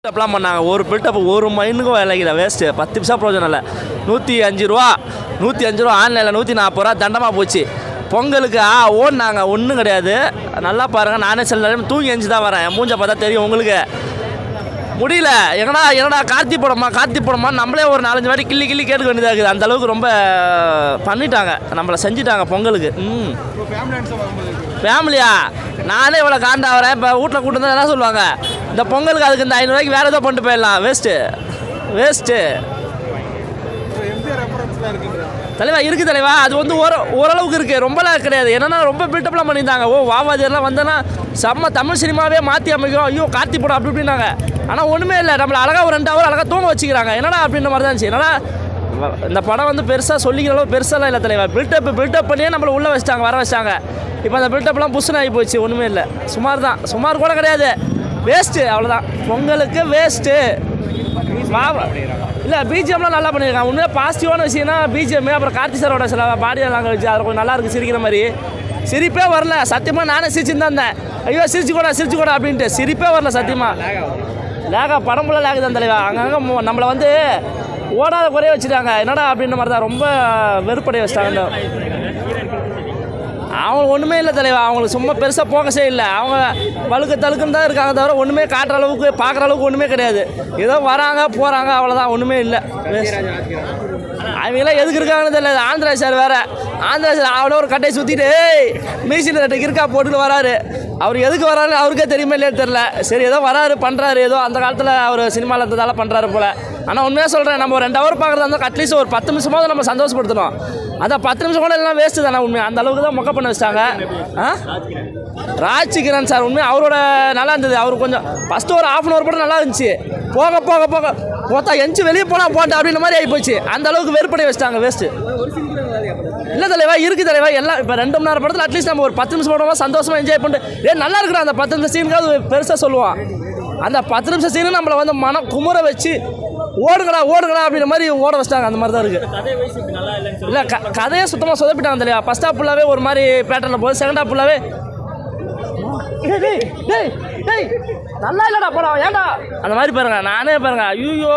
பில்டப்லாம் பண்ணாங்க. ஒரு பில்டப் ஒரு மைண்டுக்கும் வேலைக்கிற வேஸ்ட்டு. 10 பைசா பிரோஜனம் இல்லை. 105 ரூபா ஆன்லைனில் 140 ரூபா தண்டமாக போச்சு. பொங்கலுக்கு ஓடினாங்க, ஒன்றும் கிடையாது. நல்லா பாருங்கள், நானே சில நேரம் தூங்கி எஞ்சி தான் வரேன். மூஞ்ச பார்த்தா தெரியும் உங்களுக்கு. முடியல. என்னடா கார்த்தி படமா நம்மளே ஒரு 4-5 வாட்டி கிள்ளி கேட்க வேண்டியதாக இருக்குது. அந்தளவுக்கு ரொம்ப பண்ணிட்டாங்க, நம்மளை செஞ்சுட்டாங்க பொங்கலுக்கு. ஃபேமிலியா நானே இவ்வளோ காண்டா வரேன். இப்போ வீட்டில் கூட்டு தான் என்ன சொல்லுவாங்க, இந்த பொங்கலுக்கு அதுக்கு இந்த 500 ரூபாய்க்கு வேறு ஏதோ பண்ணிட்டு போயிடலாம். வேஸ்ட்டு தலைவா இருக்குது தலைவா. அது வந்து ஓரளவுக்கு இருக்குது, ரொம்பலாம் கிடையாது. என்னென்னா ரொம்ப பில்டப்லாம் பண்ணியிருந்தாங்க. வாவாதியெல்லாம் வந்தோன்னா செம்ம தமிழ் சினிமாவே மாற்றி அமைக்கும். ஐயோ கார்த்தி படம் அப்படி இப்படின்னாங்க. ஆனால் ஒன்றுமே இல்லை, நம்மளை அழகாக ஒரு 2 ஹவர் அழகாக தூங்க வச்சுக்கிறாங்க. என்னடா அப்படின்ற மாதிரி தான் இருந்துச்சு. என்னன்னா இந்த படம் வந்து பெருசாக சொல்லிக்கிற அளவு பெருசாலாம் இல்லை தலைவா. பில்டப் பண்ணியே நம்மளை உள்ளே வர வச்சிட்டாங்க. இப்போ அந்த பில்டப்லாம் புஷ்ஷுன்னு ஆகி போச்சு. ஒன்றுமே இல்லை, சுமார் கூட கிடையாது. வேஸ்ட்டு, அவ்வளோதான். பொங்கலுக்கு வேஸ்ட்டு. இல்லை பிஜிஎம்லாம் நல்லா பண்ணியிருக்காங்க. உண்மையாக பாசிட்டிவான விஷயம்னா பிஜிஎம். அப்புறம் கார்த்தி சாரோட சில பாடியெல்லாம் வச்சு அதில் கொஞ்சம் நல்லா இருக்குது, சிரிக்கிற மாதிரி. சிரிப்பே வரல சத்தியமாக. நானே சிரிச்சுன்னு தான் இருந்தேன். ஐயோ சிரிச்சு கூட அப்படின்ட்டு சிரிப்பே வரல சத்தியமாக. படம் ஃபுல்லாக லேக் தான் தலைவா. அங்கங்கே நம்மளை வந்து ஓடாத குறைய வச்சுட்டாங்க. என்னடா அப்படின்ற மாதிரி தான் ரொம்ப வெறுப்படைய வச்சிட்டாங்க. அவங்களுக்கு ஒன்றுமே இல்லை தலைவா. அவங்களுக்கு சும்மா பெருசாக போக்கஸே இல்லை. அவங்க தழுக்குன்னு தான் இருக்காங்க தவிர ஒன்றுமே காட்டுற அளவுக்கு பார்க்குற அளவுக்கு ஒன்றுமே கிடையாது. ஏதோ வராங்க போகிறாங்க, அவ்வளோதான். ஒன்றுமே இல்லை. அவங்களாம் எதுக்கு இருக்காங்கன்னு தெரியல. ஆந்திராஜ் சார் வேறு. ஆந்திராஜ் சார் அவ்வளோ ஒரு கட்டையை சுற்றிட்டு மியூசியில் 2 கிறுக்கா போட்டுட்டு வராரு. அவர் எதுக்கு வராருன்னு அவருக்கே தெரியுமே இல்லைன்னு தெரில. சரி ஏதோ வராரு பண்ணுறாரு, ஏதோ அந்த காலத்தில் அவர் சினிமாவில் இருந்ததால பண்ணுறாரு போல். ஆனால் உண்மையாக சொல்கிறேன், நம்ம ஒரு 2 ஹவர் பார்க்குறதா இருந்தால் அட்லீஸ்ட் ஒரு 10 நிமிஷமாவது நம்ம சந்தோஷப்படுத்தணும். அதான் 10 நிமிஷம் கூட எல்லாம் வேஸ்ட்டு தானே. உண்மையாக அந்த அளவுக்கு தான் மொக்க பண்ண வச்சிட்டாங்க. ராஜ்கிரண் சார் உண்மையாக அவரோட நல்லா இருந்தது. அவர் கொஞ்சம் ஃபஸ்ட்டு ஒரு 1/2 hour கூட நல்லா இருந்துச்சு. போக மொத்தா எஞ்சி வெளியே போனால் போட்டு அப்படின்ற மாதிரி ஆகி போச்சு. அந்த அளவுக்கு வெறுப்படைய வச்சிட்டாங்க. வேஸ்ட்டு இல்லை தலைவா, இருக்குது தலைவா. எல்லாம் இப்போ 2 மணி நேரம் படத்தில் அட்லீஸ்ட் நம்ம ஒரு 10 நிமிஷம் போடுவோமா, சந்தோஷமாக என்ஜாய் பண்ணிட்டு நல்லா இருக்கிற அந்த 10 நிமிஷம் சீனுக்காவது பெருசாக சொல்லுவான். அந்த 10 நிமிஷம் சீனு நம்மளை வந்து மனம் குமுற வச்சு ஓடுங்கடா அப்படின்ற மாதிரி ஓட வச்சிட்டாங்க. அந்த மாதிரி தான் இருக்குது. இல்லை கதையே சுத்தமாக சொதப்பிட்டாங்க தலைவா. ஃபர்ஸ்ட் ஹாஃப் ஃபுல்லாகவே ஒரு மாதிரி பேட்டர்னில் போகுது. செகண்ட் ஹாஃப் ஃபுல்லாகவே நல்லா இல்லைடா படம், ஏன்டா அந்த மாதிரி பாருங்க. நானே பாருங்க, ஐயோ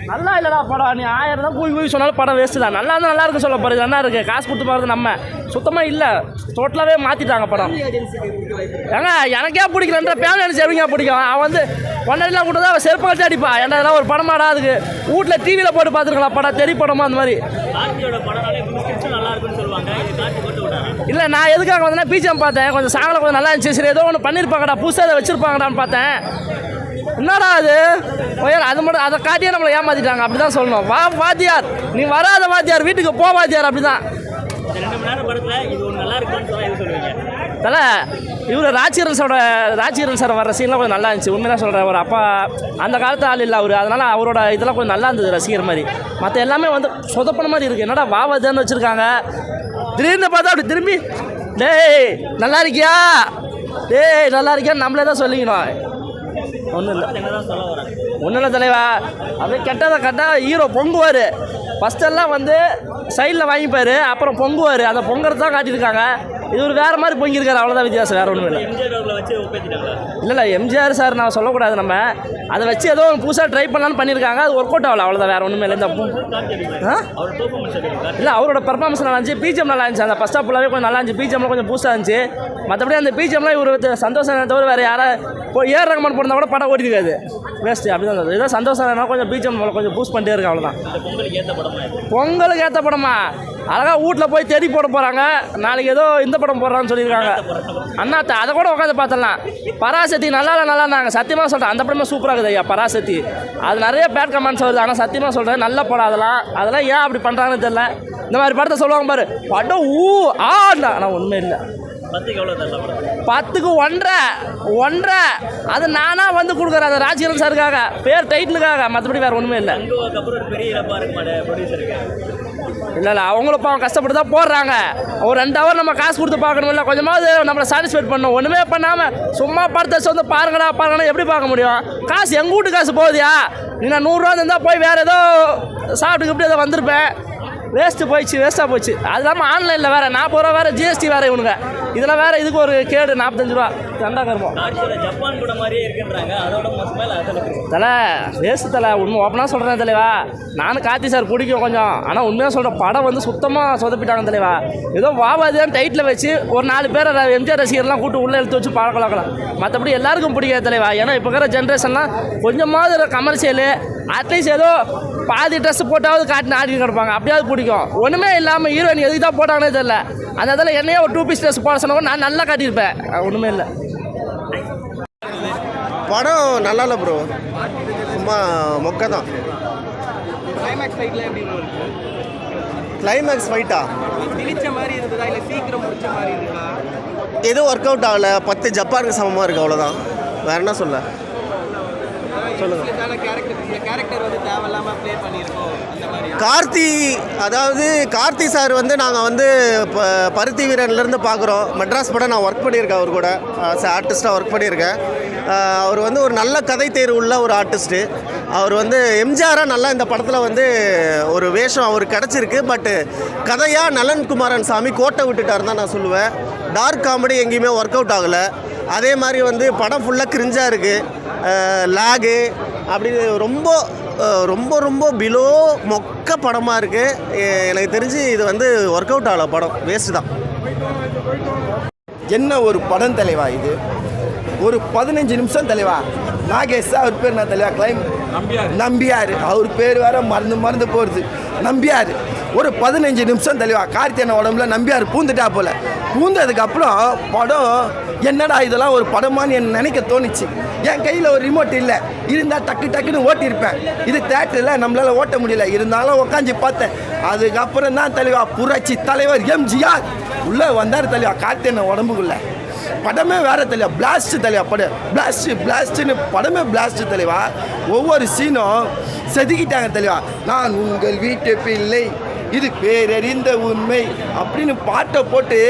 நல்லா இல்லைடா படம். நீ 1000 தான் கூய் சொன்னாலும் படம் வேஸ்ட்டு தான். நல்லா இருந்தால் நல்லா இருக்கு சொல்ல போகிறது. நல்லா இருக்குது, காசு கொடுத்து போகிறது. நம்ம சுத்தமாக இல்லை, டோட்டலாகவே மாற்றிட்டாங்க படம். ஏங்க எனக்கே பிடிக்கலன்ற பேன் நினச்சி எப்படிங்க பிடிக்கும். அவன் வந்து பொண்டாட்டிலாம் கூட தான் அவன் செருப்பை கட்டி அடிப்பா. ஏன்டா இதெல்லாம் ஒரு படமாடா, அதுக்கு வீட்டில் டிவியில் போட்டு பார்த்துருக்கலாம் படம், தெரிய படமா அந்த மாதிரி. இல்லை நான் எதுக்காக வந்தேன்னா பிஜிஎம் பார்த்தேன். கொஞ்சம் சாங்கலை கொஞ்சம் நல்லா இருந்துச்சு. சரி ஏதோ ஒன்று பண்ணியிருப்பாங்கடா, புதுசாக அதை வச்சுருப்பாங்கடான்னு பார்த்தேன். என்னடா அது மட்டும் அதை காட்டியே நம்மளை ஏமாற்றிட்டாங்க. அப்படி தான் சொல்லணும். வாத்தியார் நீ வராத வாத்தியார், வீட்டுக்கு போ வாத்தியார். அப்படி தான் தலை. இவர் ராஜ்கிரண் சார் வர்ற சீன்லாம் கொஞ்சம் நல்லா இருந்துச்சு. உண்மையாக சொல்கிறேன். ஒரு அப்பா அந்த காலத்து ஆள் இல்லை அவர். அதனால் அவரோட இதெல்லாம் கொஞ்சம் நல்லா இருந்தது ரசிகர் மாதிரி. மற்ற எல்லாமே வந்து சொதப்பன மாதிரி இருக்குது. என்னடா வாவதுன்னு வச்சுருக்காங்க. திடீர்னு பார்த்தா அப்படி திரும்பி நல்லா இருக்கியா நம்மளே தான் சொல்லிக்கணும். ஒன்றும் இல்லை தலைவா. அப்படியே கெட்டா ஹீரோ பொங்குவார். ஃபஸ்ட்டெல்லாம் வந்து சைடில் வாங்கிப்பார், அப்புறம் பொங்குவார். அந்த பொங்கறது தான் காட்டியிருக்காங்க. இது ஒரு வேறு மாதிரி பொங்கியிருக்காரு, அவ்வளோதான் வித்தியாசம். வேறு ஒன்றும் இல்லை. எம்ஜிஆர் சார் நான் சொல்லக்கூடாது. நம்ம அதை வச்சு ஏதோ புதுசாக ட்ரை பண்ணலான்னு பண்ணியிருக்காங்க. அது ஒர்க் அவுட் ஆகல, அவ்வளோதான். வேறு ஒன்றுமே இல்லை. இல்லை அவரோட பர்ஃபார்மன்ஸ் நல்லா இருந்துச்சு. பிஜிஎம் நல்லா இருந்துச்சு. அந்த ஃபஸ்ட் ஹாஃப் ஃபுல்லாகவே கொஞ்சம் நல்லா இருந்துச்சு. பிஜிஎம்லாம் கொஞ்சம் புதுசாக இருந்துச்சு. மற்றபடி அந்த பிஜிஎம்லாம் இவர் சந்தோஷம் தவிர வேறு யாராவது ஏஆர் ரஹ்மான் போயிருந்தா கூட படம் ஓடிருக்காது. வேஸ்ட்டு. அப்படி தான் இருந்தது. ஏதோ சந்தோஷம் கொஞ்சம் பிஜிஎம் கொஞ்சம் பூஸ்ட் பண்ணிட்டே இருக்கு, அவ்வளோதான். பொங்கலுக்கு ஏற்ற படமா அழகாக வீட்டில் போய் தேடி போட போகிறாங்க. நாளைக்கு ஏதோ இந்த படம் போடுறான்னு சொல்லியிருக்காங்க. அண்ணாத்த அதை கூட உட்காந்து பார்த்துடலாம். பராசக்தி நல்லானாங்க. சத்தியமாக சொல்கிறேன், அந்த படமே சூப்பராக இருக்குது ஐயா. பராசக்தி அது நிறைய பேட் கமெண்ட்ஸ் வருது. ஆனால் சத்தியமாக சொல்கிறேன், நல்ல படம். அதெல்லாம் ஏன் அப்படி பண்ணுறாங்கன்னு தெரியல. இந்த மாதிரி படத்தை சொல்லுவாங்க பாரு, படம் ஆனால் உண்மை இல்லை. 10க்கு 1.5 அது நானாக வந்து கொடுக்குறேன் அந்த ராஜ்கிரண் சாருக்காக, பேர் டைட்டிலுக்காக. மற்றபடி வேறு ஒன்றுமே இல்லை. இல்லை அவங்களும் பாவம் கஷ்டப்பட்டு தான் போடுறாங்க. ஒரு 2 ஹவர் நம்ம காசு கொடுத்து பார்க்கணும். இல்லை கொஞ்சமாவது நம்மளை சாட்டிஸ்ஃபைட் பண்ணணும். ஒன்றுமே பண்ணாமல் சும்மா படத்தை வந்து பாருங்கடா எப்படி பார்க்க முடியும்? காசு எங்கள் வீட்டு காசு போகுதியா? நீ நான் 100 ரூபா இருந்தால் போய் வேறு ஏதோ சாப்பிட்டுக்கு இப்படி ஏதோ வந்திருப்பேன். வேஸ்ட்டாக போச்சு. அது இல்லாமல் ஆன்லைனில் வேறு 40 ரூபா வேறு, ஜிஎஸ்டி வேறு. இவனுங்க இதில் வேறு இதுக்கு ஒரு கேடு 45 ரூபா தண்டா கருமம். ஜப்பான் கூட மாதிரியே இருக்குன்றாங்க, அதோட மோசமாக தலை வேஸ்ட் தலை. உண்மை ஓப்பனாக சொல்கிறேன் தலைவா, நானும் கார்த்தி சார் பிடிக்கும் கொஞ்சம். ஆனால் உண்மையாக சொல்கிறேன், படம் வந்து சுத்தமாக சொதப்பிட்டாங்க தலைவா. ஏதோ வாவாதிதான் டைட்டில் வச்சு ஒரு 4 பேரை எம்ஜிஆர் ரசிகர்லாம் கூட்டு உள்ளே எடுத்து வச்சு பழக்கலாம். மற்றபடி எல்லாருக்கும் பிடிக்காது தலைவா. ஏன்னா இப்போ இருக்கிற ஜென்ரேஷன்லாம் கொஞ்சமாவது கமர்ஷியலு, அட்லீஸ்ட் ஏதோ பாதி ட்ரெஸ் போட்டாவது காட்டின்னு ஆடி கிடப்பாங்க, அப்படியாவது பிடிக்கும். ஒன்றுமே இல்லாமல் ஹீரோயின் எதுக்கு தான் போட்டாங்கன்னே தெரியல. அந்த இதில் என்னையே ஒரு 2 பீஸ் ட்ரெஸ் போட சொன்னவங்க நான் நல்லா காட்டியிருப்பேன். ஒன்றுமே இல்லை. படம் நல்லா இல்லை ப்ரோ, சும்மா மொக்க தான். கிளைமேக்ஸ் ஃபைட்லாம் எப்படி இருக்கு? கிளைமேக்ஸ் ஃபைட்டா திணிச்ச மாதிரி இருந்ததா இல்லை சீக்கிரம் முடிச்ச மாதிரி இருக்கா? எதுவும் ஒர்க் அவுட் ஆகலை. 10 ஜப்பானுக்கு சமமாக இருக்குது, அவ்வளோதான். வேறு என்ன சொல்ல சொல்லுங்கள். கேரக்டர் வந்து தேவையில்லாமல் ப்ளே பண்ணியிருக்கோம் அந்த மாதிரி. கார்த்தி சார் வந்து நாங்கள் வந்து இப்போ பருத்தி வீரன்லேருந்து பார்க்குறோம். மெட்ராஸ் படம் நான் ஒர்க் பண்ணியிருக்கேன், அவர் கூட ஆர்டிஸ்ட்டாக ஒர்க் பண்ணியிருக்கேன். அவர் வந்து ஒரு நல்ல கதை தேர்வு உள்ள ஒரு ஆர்டிஸ்ட்டு. அவர் வந்து எம்ஜிஆராக நல்லா இந்த படத்தில் வந்து ஒரு வேஷம் அவருக்கு கிடச்சிருக்கு. பட்டு கதையாக நலன்குமாரன் சாமி கோட்டை விட்டுட்டார் தான் நான் சொல்லுவேன். டார்க் காமெடி எங்கேயுமே ஒர்க் அவுட் ஆகலை. அதே மாதிரி வந்து படம் ஃபுல்லாக கிரிஞ்சாக இருக்குது, லேகு அப்படி ரொம்ப ரொம்ப ரொம்ப பிலோ மொக்க படமாக இருக்குது. எனக்கு தெரிஞ்சு இது வந்து ஒர்க் அவுட் ஆகலை, படம் வேஸ்ட்டு தான். என்ன ஒரு படம் தலைவா இது, ஒரு 15 நிமிஷம் தலைவா. நாகேஷ் அவர் பேர் என்ன தலைவா? நம்பியார். அவர் பேர் வேற மறந்து போகிறது. நம்பியார் ஒரு 15 நிமிஷம் தலைவா. கார்த்தியான உடம்புல நம்பியார் பூந்துட்டா போல. பூந்ததுக்கப்புறம் படம் என்னடா இதெல்லாம் ஒரு படமான்னு என்ன நினைக்க தோணுச்சு. என் கையில் ஒரு ரிமோட் இல்லை, இருந்தால் டக்குன்னு ஓட்டியிருப்பேன். இது தேட்டரில் நம்மளால் ஓட்ட முடியல, இருந்தாலும் உட்காந்து பார்த்தேன். அதுக்கப்புறம் தான் தலைவா புரட்சி தலைவர் எம்ஜிஆர் உள்ளே வந்தார் தலைவா கார்த்தியான உடம்புக்குள்ளே. படமே வேற தலைவா, பிளாஸ்ட் தலைவா. படம் பிளாஸ்ட்னு படமே பிளாஸ்ட் தலைவா. ஒவ்வொரு சீனும் செதுக்கிட்டாங்க தலைவா. நான் உங்கள் வீட்டு பிள்ளை, இது பேரறிந்த உண்மை அப்படின்னு பாட்டை போட்டு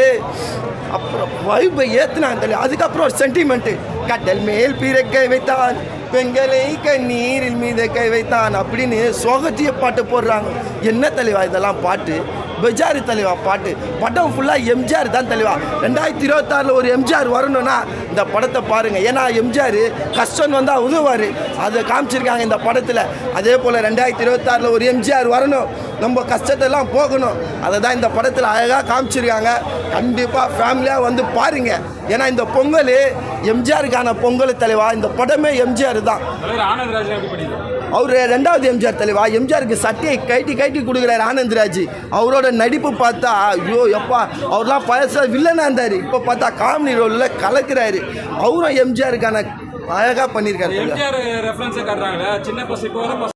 அப்புறம் வைப்பை ஏற்றுனாங்க தலைவா. அதுக்கப்புறம் ஒரு சென்டிமெண்ட்டு, கடல் மேல் பிறக்கை வைத்தான், பெண்களை கண்ணீரில் மீத கை வைத்தான் அப்படின்னு சோகத்திய பாட்டு போடுறாங்க. என்ன தலைவா இதெல்லாம் பாட்டு? பெஜாரி தலைவா பாட்டு. படம் ஃபுல்லாக எம்ஜிஆர் தான் தலைவா. 2026 ஒரு எம்ஜிஆர் வரணும்னா இந்த படத்தை பாருங்கள். ஏன்னா எம்ஜிஆர் கஷ்டம் வந்தால் உதவுவார், அதை காமிச்சிருக்காங்க இந்த படத்தில். அதே போல் 2026 ஒரு எம்ஜிஆர் வரணும், நம்ம கஷ்டத்தெல்லாம் போகணும், அதை தான் இந்த படத்தில் அழகாக காமிச்சிருக்காங்க. கண்டிப்பாக ஃபேமிலியாக வந்து பாருங்கள். ஏன்னா இந்த பொங்கல் எம்ஜிஆருக்கான பொங்கல் தலைவா. இந்த படமே எம்ஜிஆர் தான். அவர் 2வது எம்ஜிஆர் தலைவா. எம்ஜிஆருக்கு சட்டையை கைட்டி கொடுக்குறாரு ஆனந்த்ராஜ். அவரோட நடிப்பு பார்த்தா ஐயோ எப்பா, அவர்லாம் பழசாக வில்லனாக இருந்தார். இப்போ பார்த்தா காமெடி ரோலில் கலக்கிறாரு. அவரும் எம்ஜிஆருக்கான அழகாக பண்ணியிருக்காரு.